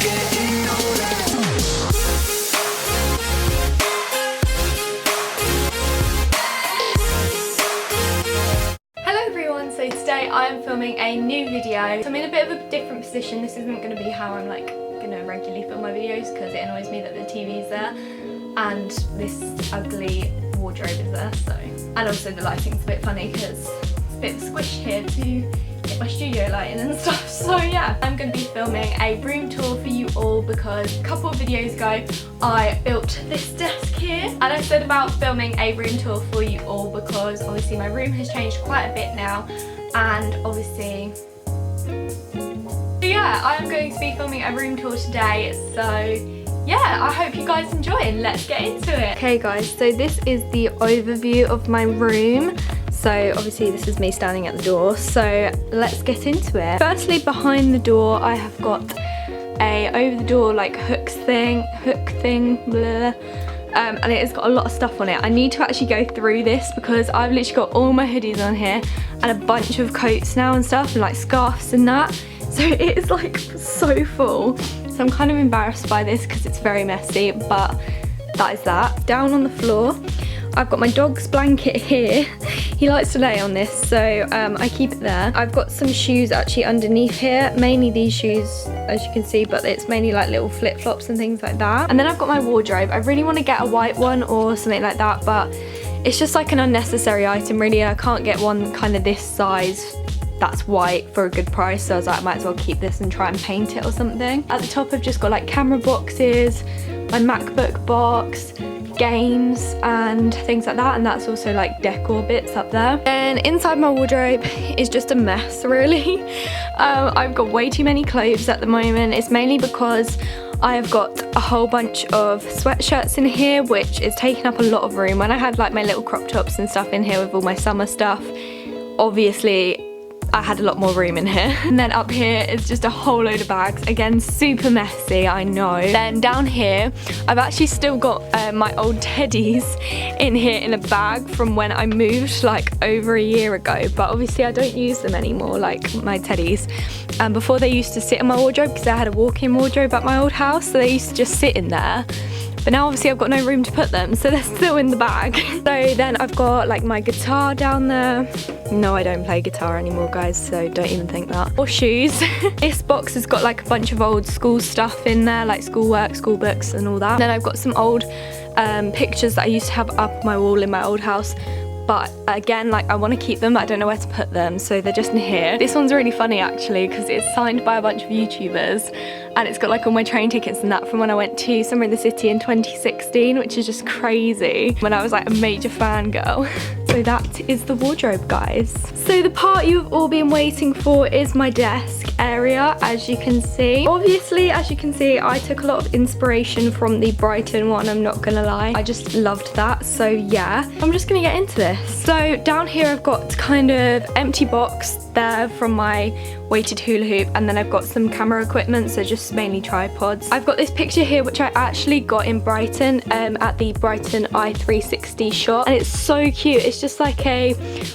So today I am filming a new video. So I'm in a bit of a different position. This isn't going to be how I'm like going to regularly film my videos because it annoys me that the TV's there and this ugly wardrobe is there. So, and also the lighting's a bit funny because it's a bit of a squish here to get my studio lighting and stuff. So yeah, I'm going to be filming a room tour for you all because a couple of videos ago I built this desk here, and I said about filming a room tour for you all because obviously my room has changed quite a bit now, and obviously yeah, I'm going to be filming a room tour today. So yeah, I hope you guys enjoy and let's get into it. Okay guys, so this is the overview of my room. So obviously this is me standing at the door, so let's get into it. Firstly, behind the door I have got a over the door like hook thing, blah. And it has got a lot of stuff on it. I need to actually go through this because I've literally got all my hoodies on here and a bunch of coats now and stuff and like scarves and that. So it is like so full. So I'm kind of embarrassed by this because it's very messy, but that is that. Down on the floor, I've got my dog's blanket here. He likes to lay on this, so I keep it there. I've got some shoes actually underneath here, mainly these shoes as you can see, but it's mainly like little flip-flops and things like that. And then I've got my wardrobe. I really want to get a white one or something like that, but it's just like an unnecessary item really. I can't get one kind of this size that's white for a good price, so I was like, I might as well keep this and try and paint it or something. At the top I've just got like camera boxes, my MacBook box, games and things like that, and that's also like decor bits up there. And inside my wardrobe is just a mess really. I've got way too many clothes at the moment. It's mainly because I have got a whole bunch of sweatshirts in here which is taking up a lot of room. When I had like my little crop tops and stuff in here with all my summer stuff, obviously I had a lot more room in here. And then up here is just a whole load of bags. Again, super messy, I know. Then down here, I've actually still got my old teddies in here in a bag from when I moved like over a year ago. But obviously I don't use them anymore, like my teddies. Before they used to sit in my wardrobe because I had a walk-in wardrobe at my old house. So they used to just sit in there. But now obviously I've got no room to put them, so they're still in the bag. So then I've got like my guitar down there. No, I don't play guitar anymore guys, so don't even think that. Or shoes. This box has got like a bunch of old school stuff in there, like schoolwork, school books and all that. Then I've got some old pictures that I used to have up on my wall in my old house. But again, like I want to keep them, but I don't know where to put them, so they're just in here. This one's really funny actually because it's signed by a bunch of YouTubers and it's got like all my train tickets and that from when I went to Summer in the City in 2016, which is just crazy, when I was like a major fangirl. So that is the wardrobe guys. So the part you've all been waiting for is my desk area, as you can see. Obviously, as you can see, I took a lot of inspiration from the Brighton one, I'm not gonna lie. I just loved that, so yeah. I'm just gonna get into this. So down here I've got kind of empty box there from my weighted hula hoop, and then I've got some camera equipment, so just mainly tripods. I've got this picture here which I actually got in Brighton at the Brighton i360 shop, and it's so cute. It's just like a,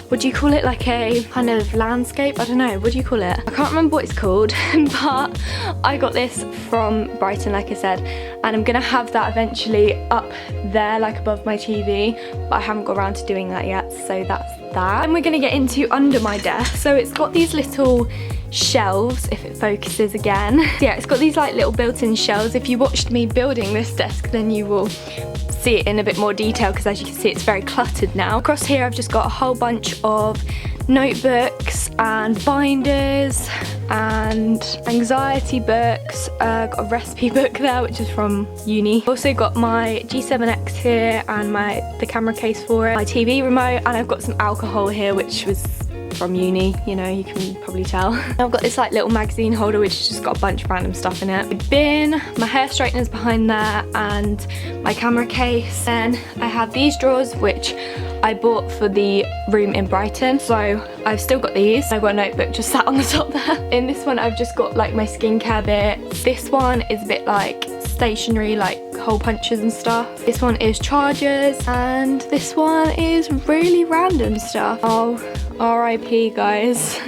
what do you call it, like a kind of landscape, I don't know, what do you call it? I can't remember what it's called, but I got this from Brighton like I said, and I'm gonna have that eventually up there like above my TV, but I haven't got around to doing that yet, so that's that. And we're gonna get into under my desk. So it's got these little shelves, if it focuses again. Yeah, it's got these like little built-in shelves. If you watched me building this desk, then you will see it in a bit more detail because as you can see it's very cluttered now. Across here I've just got a whole bunch of notebooks and binders and anxiety books. Got a recipe book there which is from uni. Also got my G7X here and the camera case for it, my TV remote, and I've got some alcohol here which was from uni, you know, you can probably tell. I've got this like little magazine holder which has just got a bunch of random stuff in it. The bin, my hair straightener's behind there, and my camera case. Then I have these drawers which I bought for the room in Brighton, so I've still got these. I've got a notebook just sat on the top there. In this one I've just got like my skincare bit. This one is a bit like stationery, like hole punches and stuff. This one is chargers, and this one is really random stuff. Oh, RIP guys.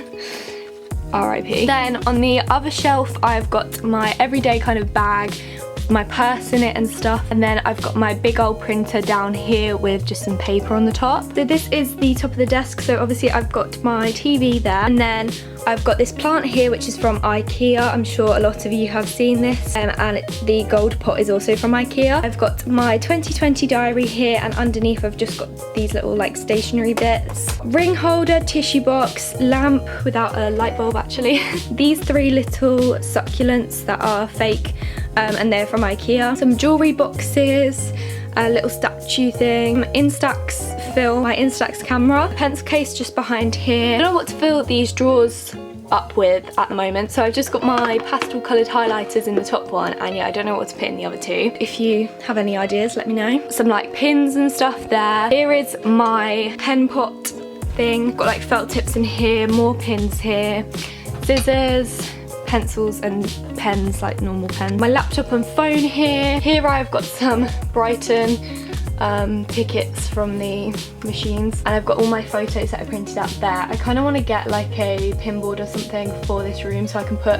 RIP. Then on the other shelf, I've got my everyday kind of bag, my purse in it and stuff, and then I've got my big old printer down here with just some paper on the top. So this is the top of the desk. So obviously I've got my TV there, and then I've got this plant here which is from IKEA. I'm sure a lot of you have seen this, and the gold pot is also from IKEA. I've got my 2020 diary here, and underneath I've just got these little like stationery bits. Ring holder, tissue box, lamp without a light bulb actually. These 3 little succulents that are fake, and they're from IKEA. Some jewellery boxes, a little statue thing, Instax film, my Instax camera, pencil case just behind here. I don't know what to fill these drawers up with at the moment, so I've just got my pastel coloured highlighters in the top one, and yeah, I don't know what to put in the other 2. If you have any ideas, let me know. Some like pins and stuff there. Here is my pen pot thing. Got like felt tips in here, more pins here, scissors, pencils and pens, like normal pens. My laptop and phone here. Here I've got some Brighton tickets from the machines, and I've got all my photos that I printed out there. I kind of want to get like a pin board or something for this room so I can put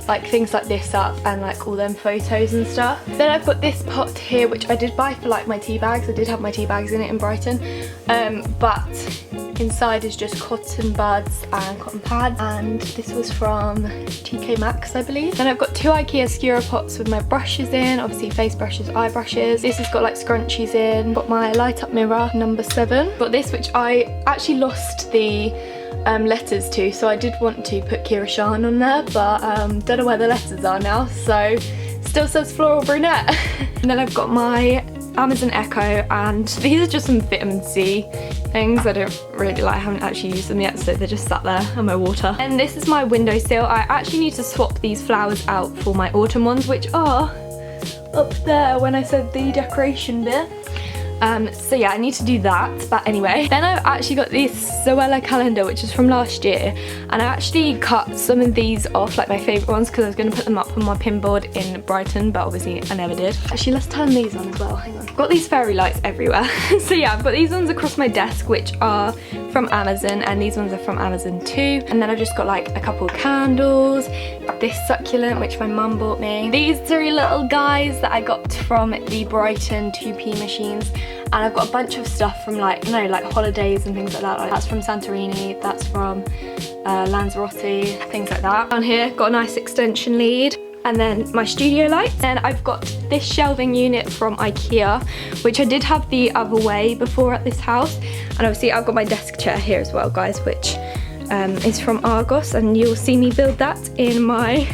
like things like this up and like all them photos and stuff. Then I've got this pot here which I did buy for like my tea bags. I did have my tea bags in it in Brighton, but inside is just cotton buds and cotton pads, and this was from TK Maxx I believe. Then I've got 2 IKEA skewer pots with my brushes in, obviously face brushes, eye brushes. This has got like scrunchies in. Got my light up mirror number 7. Got this which I actually lost the letters to, so I did want to put Keira Shan on there, but don't know where the letters are now, so still says Floral Brunette. And then I've got my Amazon Echo, and these are just some vitamin C things I don't really like. I haven't actually used them yet, so they're just sat there on my water. And this is my windowsill. I actually need to swap these flowers out for my autumn ones, which are up there when I said the decoration bit. So yeah, I need to do that, but anyway. Then I've actually got this Zoella calendar which is from last year, and I actually cut some of these off, like my favourite ones, because I was going to put them up on my pin board in Brighton, but obviously I never did. Actually, let's turn these on as well, hang on. I've got these fairy lights everywhere. So yeah, I've got these ones across my desk which are from Amazon, and these ones are from Amazon too. And then I've just got like a couple of candles, this succulent which my mum bought me, these 3 little guys that I got from the Brighton 2p machines, and I've got a bunch of stuff from like, you know, like holidays and things like that. Like that's from Santorini, that's from Lanzarote, things like that. Down here, got a nice extension lead. And then my studio lights. Then I've got this shelving unit from IKEA, which I did have the other way before at this house. And obviously I've got my desk chair here as well, guys, which is from Argos, and you'll see me build that in my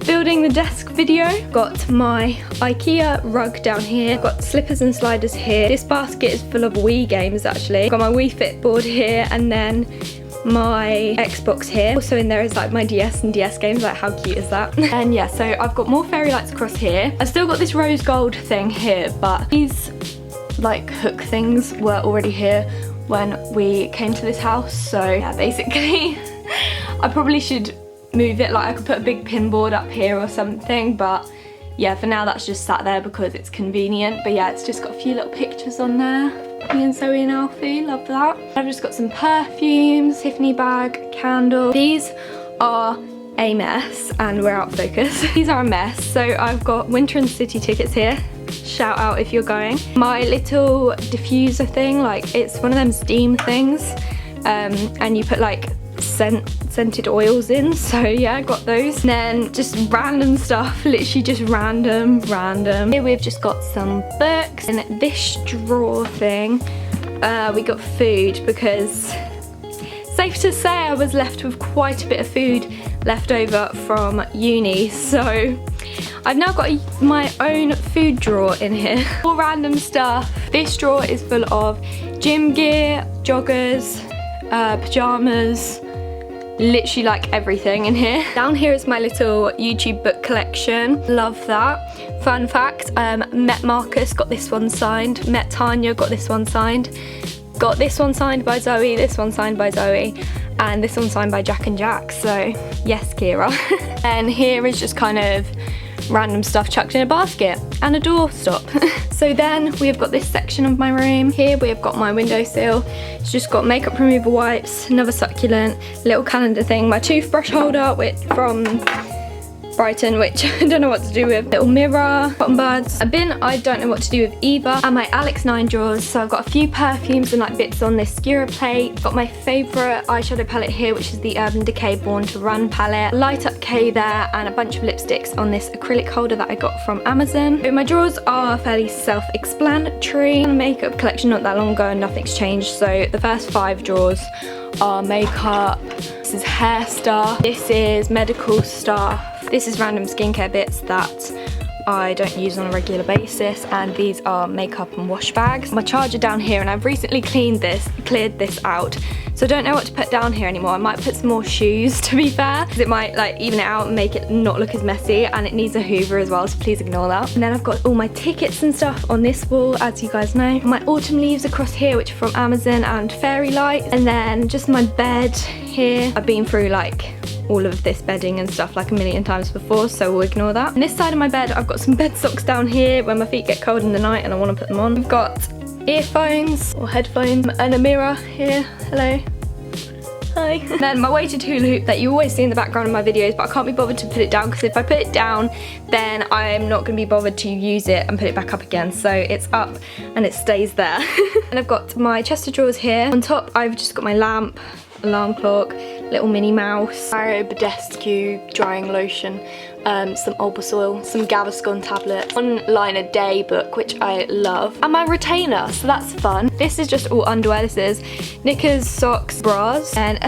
building the desk video. Got my IKEA rug down here. Got slippers and sliders here. This basket is full of Wii games actually. Got my Wii Fit board here, and then my Xbox here. Also in there is like my DS and DS games, like how cute is that? And yeah, so I've got more fairy lights across here. I've still got this rose gold thing here, but these like hook things were already here when we came to this house, so yeah, basically I probably should move it. Like I could put a big pin board up here or something, but yeah, for now that's just sat there because it's convenient. But yeah, it's just got a few little pictures on there. Me and Zoe and Alfie, love that. I've just got some perfumes, Tiffany bag, candle. These are a mess, and we're out of focus. These are a mess. So I've got Winter and City tickets here. Shout out if you're going. My little diffuser thing, like it's one of them steam things, and you put like scented oils in, so yeah, I got those. And then just random stuff, literally just random. Here we've just got some books, and this drawer thing, we got food, because safe to say I was left with quite a bit of food left over from uni, so I've now got my own food drawer in here. All random stuff. This drawer is full of gym gear, joggers, pyjamas, literally like everything in here. Down here is my little YouTube book collection. Love that. Fun fact, met Marcus, got this one signed. Met Tanya, got this one signed. Got this one signed by Zoe, this one signed by Zoe, and this one signed by Jack and Jack, so yes, Keira. And here is just kind of random stuff chucked in a basket and a door stop. So then we have got this section of my room. Here we have got my windowsill. It's just got makeup removal wipes, another succulent, little calendar thing, my toothbrush holder, which from Brighton, which I don't know what to do with, little mirror, cotton buds, a bin I don't know what to do with either, and my Alex 9 drawers. So I've got a few perfumes and like bits on this skewer plate. Got my favourite eyeshadow palette here, which is the Urban Decay Born to Run palette, Light Up K there, and a bunch of lipsticks on this acrylic holder that I got from Amazon. But my drawers are fairly self-explanatory. Makeup collection not that long ago and nothing's changed. So the first 5 drawers are makeup, this is hair stuff, this is medical stuff, this is random skincare bits that I don't use on a regular basis, and these are makeup and wash bags. My charger down here, and I've recently cleared this out, so I don't know what to put down here anymore. I might put some more shoes, to be fair, because it might like even it out and make it not look as messy, and it needs a hoover as well, so please ignore that. And then I've got all my tickets and stuff on this wall, as you guys know. My autumn leaves across here, which are from Amazon, and fairy lights, and then just my bed here. I've been through like all of this bedding and stuff like a million times before, so we'll ignore that. On this side of my bed, I've got some bed socks down here when my feet get cold in the night and I want to put them on. I've got earphones or headphones and a mirror here. Hello. Hi. And then my weighted hula hoop that you always see in the background of my videos, but I can't be bothered to put it down because if I put it down, then I'm not going to be bothered to use it and put it back up again. So it's up and it stays there. And I've got my chest of drawers here. On top, I've just got my lamp, alarm clock, little Minnie Mouse, Badescu drying lotion, some Bulbasaur, some Gaviscon tablets, one line a day book, which I love, and my retainer, so that's fun. This is just all underwear. This is knickers, socks, bras, and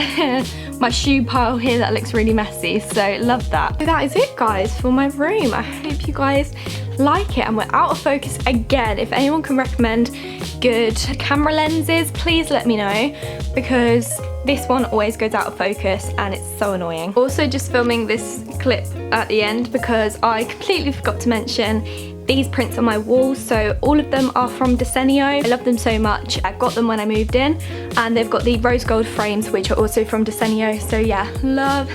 my shoe pile here that looks really messy, so love that. So that is it, guys, for my room. I hope you guys like it, and we're out of focus again. If anyone can recommend good camera lenses, please let me know, because this one always goes out of focus and it's so annoying. Also just filming this clip at the end because I completely forgot to mention these prints on my wall. So all of them are from Desenio. I love them so much. I got them when I moved in, and they've got the rose gold frames, which are also from Desenio. So yeah, love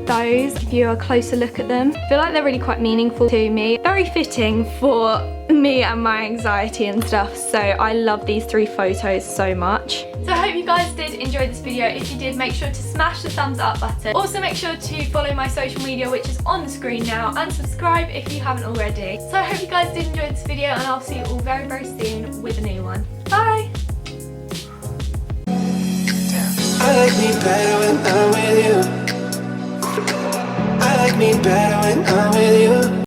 those. Give you a closer look at them. I feel like they're really quite meaningful to me. Very fitting for me and my anxiety and stuff. So I love these 3 photos so much. So I hope you guys did enjoy this video. If you did, make sure to smash the thumbs up button. Also make sure to follow my social media, which is on the screen now, and subscribe if you haven't already. So I hope you guys did enjoy this video, and I'll see you all very, very soon with a new one. Bye! I like me better when I'm with you. I like me better when I'm with you.